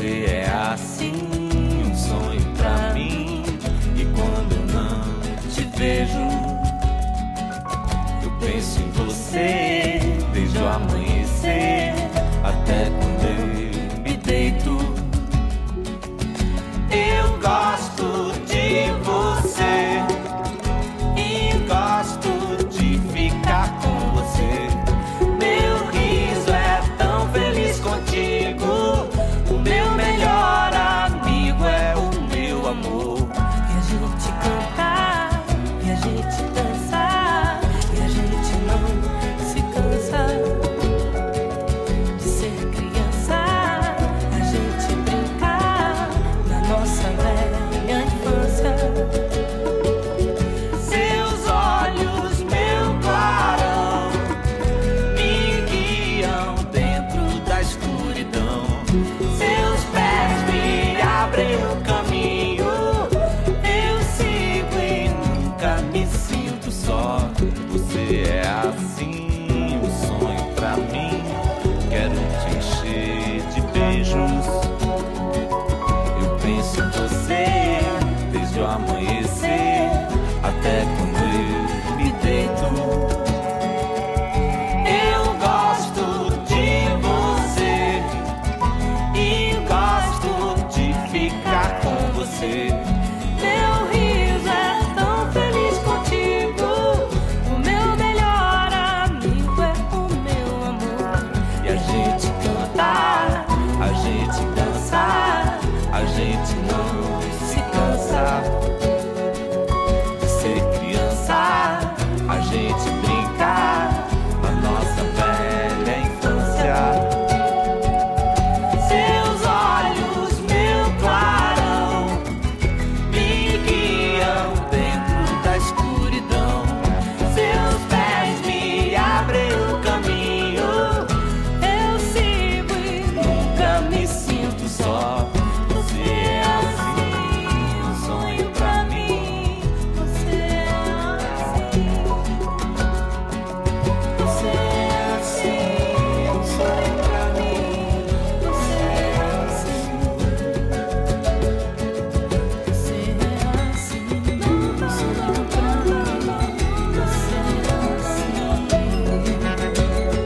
Você é assim, um sonho pra mim. E quando eu não te vejo, eu penso em você desde o amanhecer até quando eu me deito. Eu gosto de você e gosto de ficar com você. Meu riso é tão feliz contigo. O meu melhor amigo é o meu amor. E a gente cantar, e a gente dançar, e a gente não se cansa de ser criança. A gente brincar na nossa velha infância. Seus olhos, meu clarão, me guiam dentro da escuridão. Seus pés me abrem o caminho. Eu sigo e nunca me sinto só. Você é assim, um sonho pra mim. Quero te encher de beijos. Eu penso em você desde o amanhecer até quando eu me deito. Eu gosto de você e gosto de ficar com você. Meu riso é tão feliz contigo. O meu melhor amigo é o meu amor. E a gente cantar, a gente dançar, a gente não se cansa de ser criança. A gente brincar na nossa velha infância. Seus olhos, meu clarão, me guiam dentro da escuridão. Seus pés me abrem o caminho. Eu sigo e Nunca me sinto só. Você é assim, um sonho pra mim. você é assim. Você é assim, um sonho pra mim. Você é assim. Você é assim, um sonho pra mim. Você é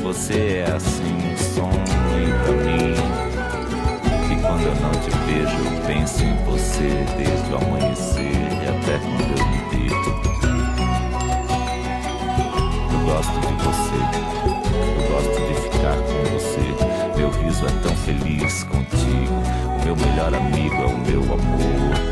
Você é assim, um sonho pra mim. E quando eu não te vejo, eu penso em você desde o amanhecer e até quando eu me deito. Eu gosto de você, eu gosto de ficar com você. Meu riso é tão feliz contigo. O meu melhor amigo é o meu amor.